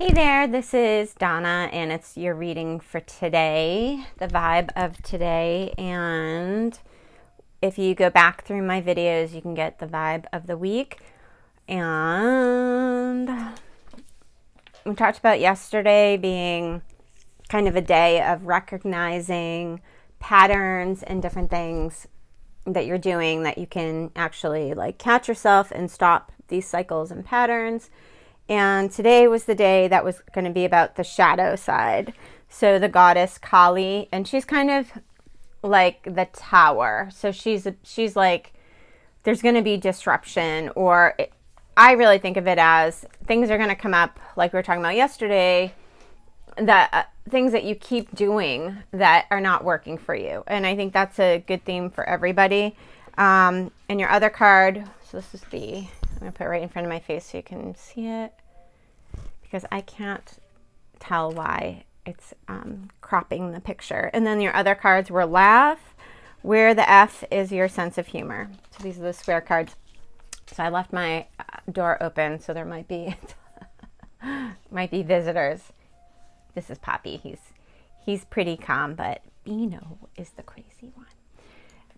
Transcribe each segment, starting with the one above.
Hey there, this is Donna, and it's your reading for today, the vibe of today. And if you go back through my videos, you can get the vibe of the week. And we talked about yesterday being kind of a day of recognizing patterns and different things that you're doing that you can actually like catch yourself and stop these cycles and patterns. And today was the day that was going to be about the shadow side. So the goddess Kali, and she's kind of like the tower. So she's like, there's going to be disruption, or I really think of it as things are going to come up, like we were talking about yesterday, that things that you keep doing that are not working for you. And I think that's a good theme for everybody. And your other card, so this is I'm going to put it right in front of my face so you can see it, because I can't tell why it's cropping the picture. And then your other cards were laugh, where the F is your sense of humor. So these are the square cards. So I left my door open, so there might be visitors. This is Poppy. He's pretty calm, but Beano is the crazy one.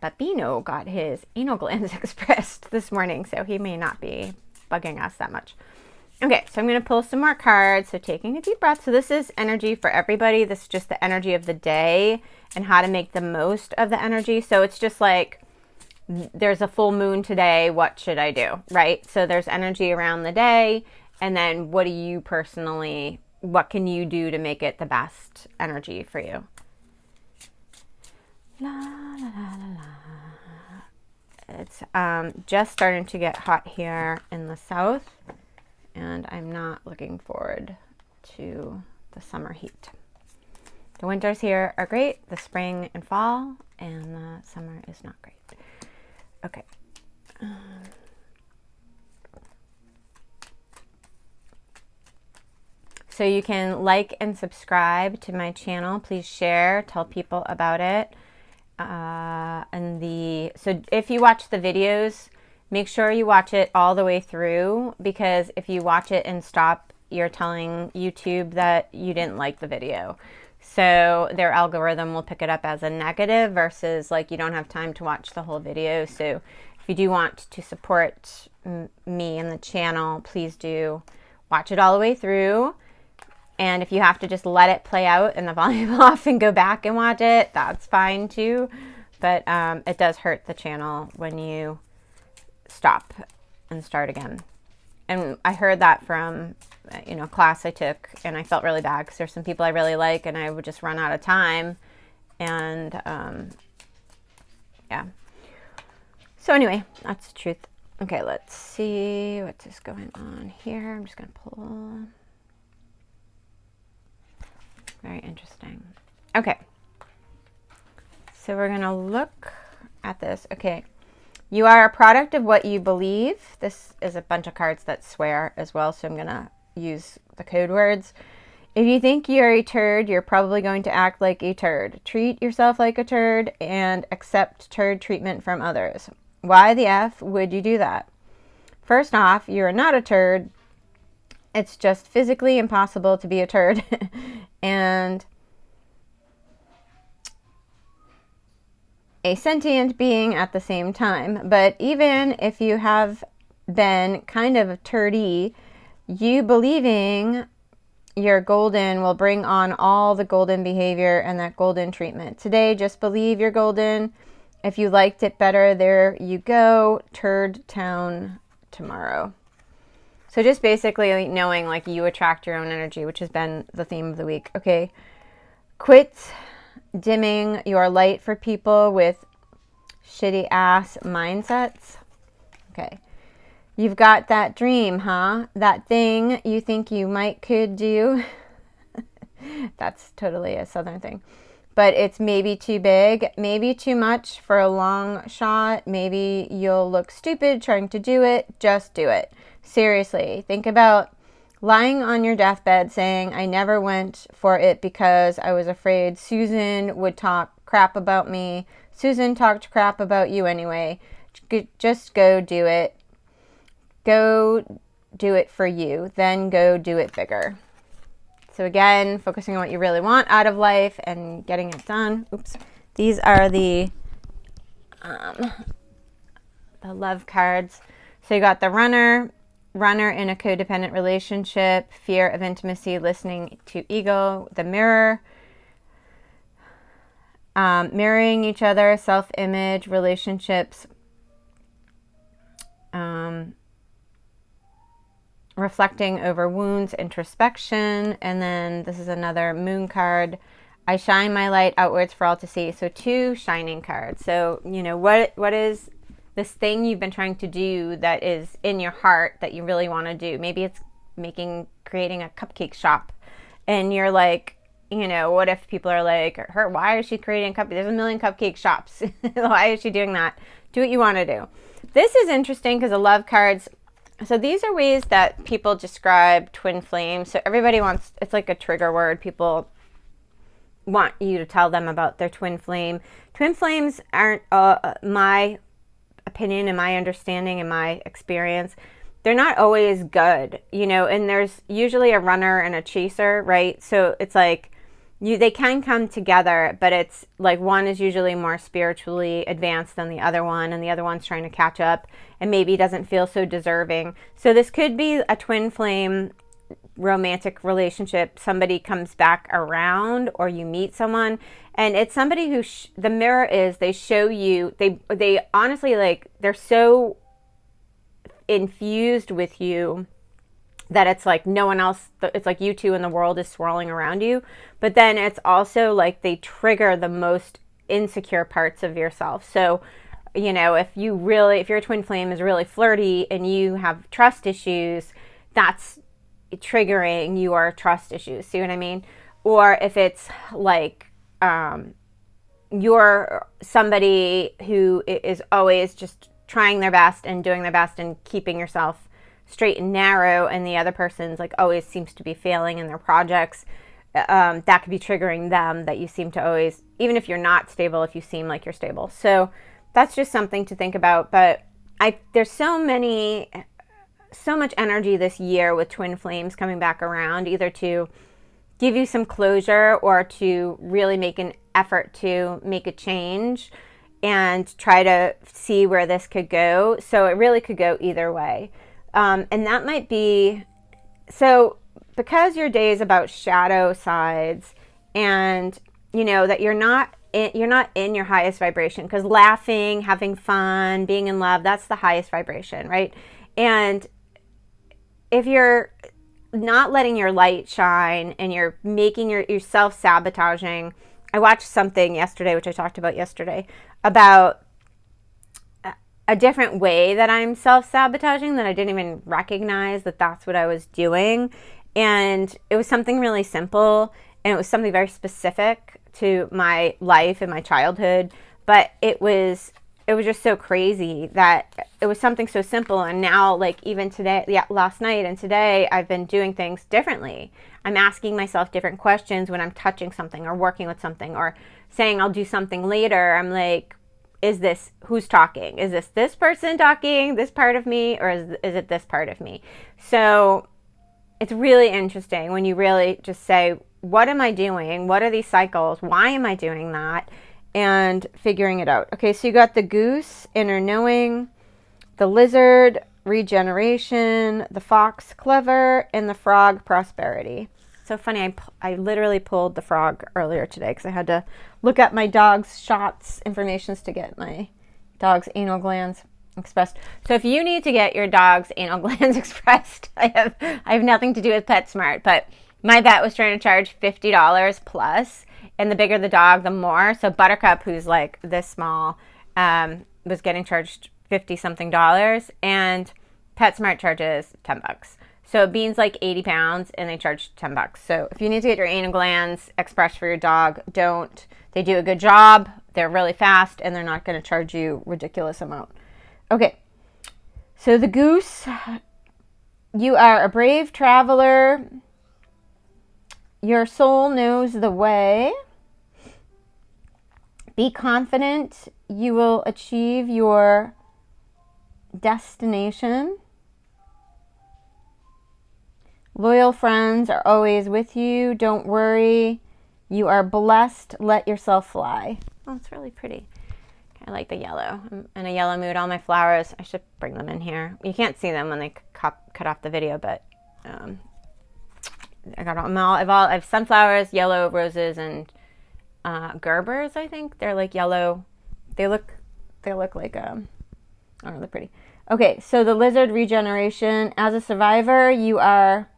But Beano got his anal glands expressed this morning, so he may not be bugging us that much. Okay, so I'm going to pull some more cards. So taking a deep breath. So this is energy for everybody. This is just the energy of the day and how to make the most of the energy. So it's just like, there's a full moon today. What should I do? Right? So there's energy around the day. And then what can you do to make it the best energy for you? La, la, la, la, la. It's just starting to get hot here in the south, and I'm not looking forward to the summer heat. The winters here are great, the spring and fall, and the summer is not great. Okay. So you can like and subscribe to my channel. Please share, tell people about it. So if you watch the videos, make sure you watch it all the way through, because if you watch it and stop, you're telling YouTube that you didn't like the video. So their algorithm will pick it up as a negative versus like you don't have time to watch the whole video. So if you do want to support me and the channel, please do watch it all the way through. And if you have to just let it play out and the volume off and go back and watch it, that's fine too. But it does hurt the channel when you stop and start again. And I heard that from, class I took, and I felt really bad because there's some people I really like and I would just run out of time. And yeah. So anyway, that's the truth. Okay, let's see what is going on here. I'm just going to pull. Very interesting. Okay. So we're going to look at this. Okay. You are a product of what you believe. This is a bunch of cards that swear as well, so I'm going to use the code words. If you think you're a turd, you're probably going to act like a turd. Treat yourself like a turd and accept turd treatment from others. Why the F would you do that? First off, you're not a turd. It's just physically impossible to be a turd. And a sentient being at the same time. But even if you have been kind of turdy, you believing you're golden will bring on all the golden behavior and that golden treatment. Today, just believe you're golden. If you liked it better, there you go. Turd town tomorrow. So just basically knowing like you attract your own energy, which has been the theme of the week. Okay. Quit dimming your light for people with shitty ass mindsets. Okay. You've got that dream, huh? That thing you think you could do. That's totally a Southern thing. But it's maybe too big, maybe too much for a long shot. Maybe you'll look stupid trying to do it. Just do it. Seriously, think about lying on your deathbed saying, I never went for it because I was afraid Susan would talk crap about me. Susan talked crap about you anyway. Just go do it. Go do it for you. Then go do it bigger. So again, focusing on what you really want out of life and getting it done. Oops. These are the love cards. So you got the runner in a codependent relationship, fear of intimacy, listening to ego, the mirror, mirroring each other, self-image, relationships, reflecting over wounds, introspection, and then this is another moon card. I shine my light outwards for all to see. So 2 shining cards. So, what is this thing you've been trying to do that is in your heart that you really want to do? Maybe it's creating a cupcake shop, and you're like, what if people are like, why is she creating cupcakes? There's a million cupcake shops. Why is she doing that? Do what you want to do. This is interesting because the love cards, so these are ways that people describe twin flames. So everybody wants, it's like a trigger word. People want you to tell them about their twin flame. Twin flames aren't, my opinion and my understanding and my experience, they're not always good, and there's usually a runner and a chaser, right? So it's like, they can come together, but it's like one is usually more spiritually advanced than the other one, and the other one's trying to catch up and maybe doesn't feel so deserving. So this could be a twin flame romantic relationship. Somebody comes back around, or you meet someone, and it's somebody who the mirror is, they show you, they honestly, like, they're so infused with you that it's like no one else, it's like you two in the world is swirling around you. But then it's also like they trigger the most insecure parts of yourself. So, if your twin flame is really flirty and you have trust issues, that's triggering your trust issues. See what I mean? Or if it's like, you're somebody who is always just trying their best and doing their best and keeping yourself straight and narrow, and the other person's like always seems to be failing in their projects, that could be triggering them, that you seem to always, even if you're not stable, if you seem like you're stable. So that's just something to think about. But there's so much energy this year with twin flames coming back around, either to give you some closure or to really make an effort to make a change and try to see where this could go. So it really could go either way. And that might be, so because your day is about shadow sides, and that you're not in your highest vibration, because laughing, having fun, being in love, that's the highest vibration, right? And if you're not letting your light shine and you're making yourself sabotaging, I watched something yesterday, which I talked about yesterday, about a different way that I'm self-sabotaging, that I didn't even recognize that that's what I was doing. And it was something really simple, and it was something very specific to my life and my childhood, but it was just so crazy that it was something so simple. And now, like, even today, last night and today, I've been doing things differently. I'm asking myself different questions when I'm touching something or working with something or saying I'll do something later. I'm like, who's talking? Is this person talking, this part of me, or is it this part of me? So it's really interesting when you really just say, what am I doing? What are these cycles? Why am I doing that? And figuring it out. Okay, so you got the goose, inner knowing, the lizard, regeneration, the fox, clever, and the frog, prosperity. So funny, I literally pulled the frog earlier today because I had to look at my dog's shots informations to get my dog's anal glands expressed. So if you need to get your dog's anal glands expressed, I have nothing to do with PetSmart, but my vet was trying to charge $50 plus, and the bigger the dog, the more. So Buttercup, who's like this small, was getting charged $50 something, and PetSmart charges $10. So Bean's like 80 pounds, and they charge $10. So if you need to get your anal glands expressed for your dog, don't. They do a good job. They're really fast, and they're not going to charge you ridiculous amount. Okay. So the goose, you are a brave traveler. Your soul knows the way. Be confident. You will achieve your destination. Loyal friends are always with you. Don't worry. You are blessed. Let yourself fly. Oh, it's really pretty. I like the yellow. I'm in a yellow mood. All my flowers, I should bring them in here. You can't see them when they cut off the video, but I got them all. I have sunflowers, yellow roses, and Gerbers. I think they're like yellow. They look like I don't know. They're pretty. Okay, so the lizard regeneration. As a survivor, you are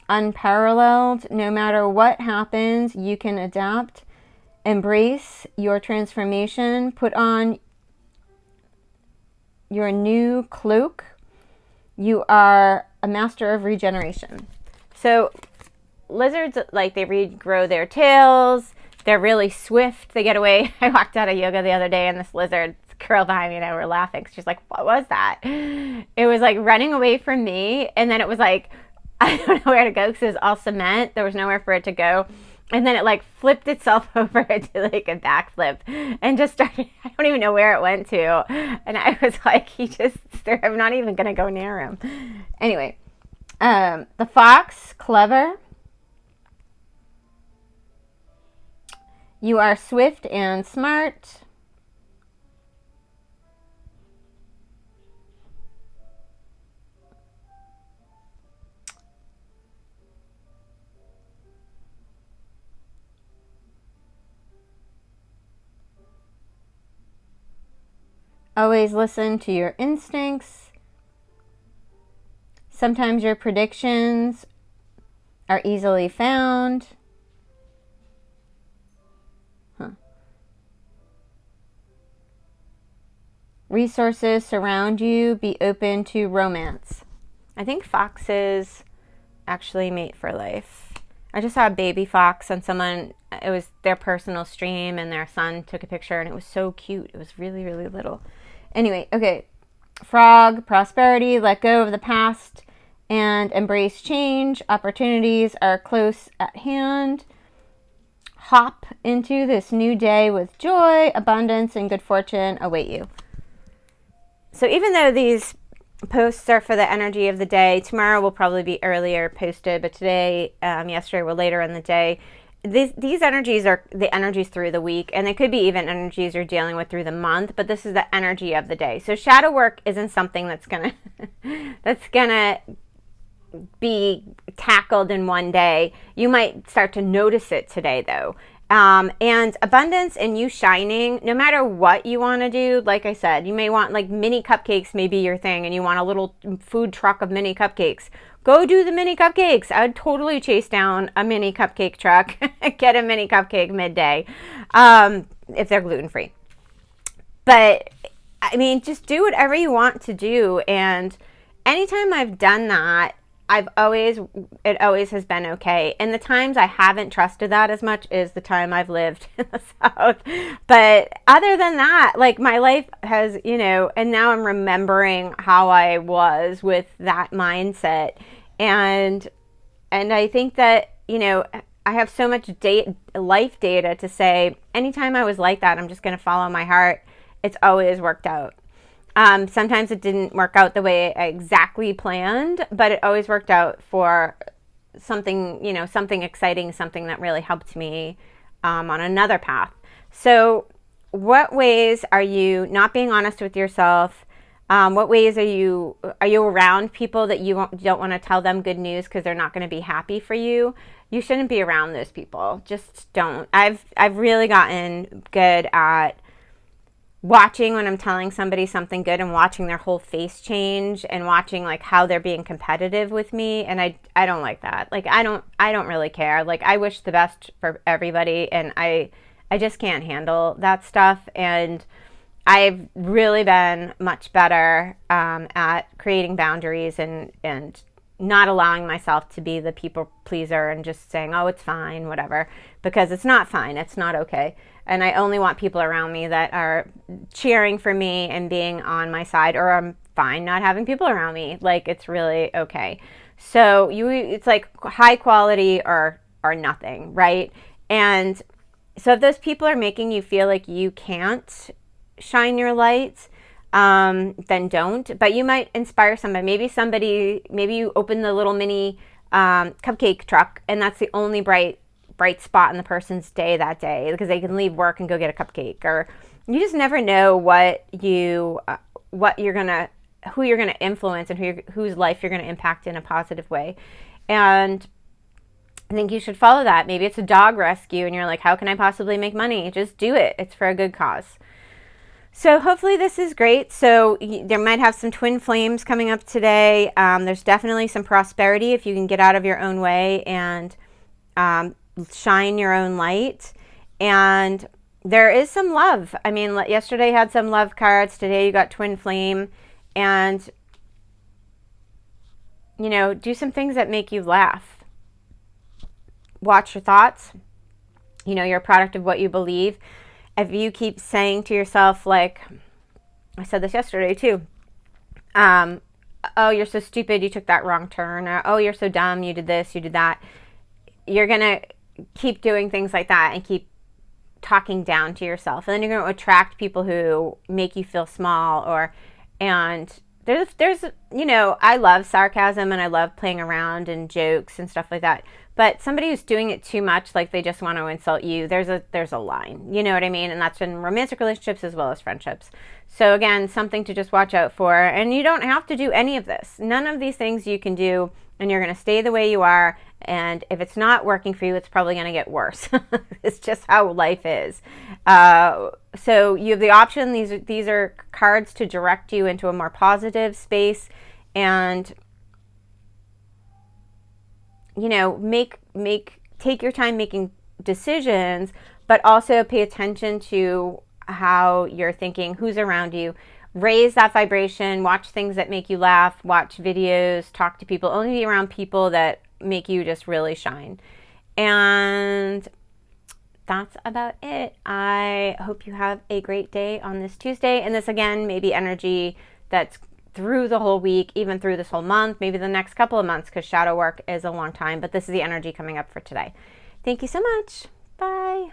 unparalleled. No matter what happens, you can adapt. Embrace your transformation. Put on your new cloak. You are a master of regeneration. So lizards, like, they regrow their tails. They're really swift. They get away. I walked out of yoga the other day and this lizard, girl behind me and I were laughing. She's like, what was that? It was like running away from me. And then it was like, I don't know where to go because it was all cement. There was nowhere for it to go. And then it like flipped itself over into like a backflip and just started, I don't even know where it went to. And I was like, I'm not even going to go near him. Anyway, the fox, clever. You are swift and smart. Always listen to your instincts. Sometimes your predictions are easily found. Resources surround you. Be open to romance. I think foxes actually mate for life. I just saw a baby fox on someone, it was their personal stream, and their son took a picture and it was so cute. It was really, really little. Anyway, okay. Frog, prosperity, let go of the past and embrace change. Opportunities are close at hand. Hop into this new day with joy, abundance, and good fortune await you. So even though these posts are for the energy of the day, tomorrow will probably be earlier posted, but today, yesterday, were later in the day. These energies are the energies through the week, and they could be even energies you're dealing with through the month, but this is the energy of the day. So shadow work isn't something that's gonna be tackled in one day. You might start to notice it today, though. And abundance and you shining, no matter what you want to do, like I said, you may want like mini cupcakes, maybe your thing, and you want a little food truck of mini cupcakes. Go do the mini cupcakes. I would totally chase down a mini cupcake truck, get a mini cupcake midday, if they're gluten-free. But I mean, just do whatever you want to do. And anytime I've done that, it always has been okay. And the times I haven't trusted that as much is the time I've lived in the South. But other than that, like, my life has, and now I'm remembering how I was with that mindset. And I think that, I have so much life data to say, anytime I was like that, I'm just going to follow my heart. It's always worked out. Sometimes it didn't work out the way I exactly planned, but it always worked out for something, something exciting, something that really helped me on another path. So what ways are you not being honest with yourself? What ways are you around people that you don't want to tell them good news because they're not going to be happy for you? You shouldn't be around those people. Just don't. I've really gotten good at watching when I'm telling somebody something good and watching their whole face change and watching like how they're being competitive with me. And I don't like that. Like, I don't really care. Like, I wish the best for everybody, and I just can't handle that stuff. And I've really been much better at creating boundaries and not allowing myself to be the people pleaser and just saying, oh, it's fine, whatever, because it's not fine. It's not okay. And I only want people around me that are cheering for me and being on my side, or I'm fine not having people around me. Like, it's really okay. So it's like high quality or nothing, right? And so if those people are making you feel like you can't shine your light, then don't. But you might inspire somebody. Maybe you open the little mini cupcake truck, and that's the only bright spot in the person's day that day, because they can leave work and go get a cupcake. Or you just never know who you're gonna influence and whose life you're gonna impact in a positive way. And I think you should follow that. Maybe it's a dog rescue and you're like, how can I possibly make money? Just do it. It's for a good cause. So hopefully this is great. So there might have some twin flames coming up today. There's definitely some prosperity if you can get out of your own way and shine your own light. And there is some love. I mean, yesterday had some love cards. Today you got twin flame. And, you know, do some things that make you laugh. Watch your thoughts. You know, you're a product of what you believe. If you keep saying to yourself, like, I said this yesterday too, oh, you're so stupid, you took that wrong turn, or oh, you're so dumb, you did this, you did that, you're going to keep doing things like that and keep talking down to yourself. And then you're going to attract people who make you feel small. And there's, you know, I love sarcasm and I love playing around and jokes and stuff like that. But somebody who's doing it too much, like they just want to insult you, there's a line. You know what I mean? And that's in romantic relationships as well as friendships. So again, something to just watch out for. And you don't have to do any of this. None of these things you can do, and you're going to stay the way you are. And if it's not working for you, it's probably going to get worse. It's just how life is. So you have the option. These are cards to direct you into a more positive space, and you know, take your time making decisions, but also pay attention to how you're thinking, who's around you. Raise that vibration. Watch things that make you laugh. Watch videos. Talk to people. Only be around people that make you just really shine. And that's about it. I hope you have a great day on this Tuesday. And this, again, maybe energy that's through the whole week, even through this whole month, maybe the next couple of months, because shadow work is a long time. But this is the energy coming up for today. Thank you so much. Bye.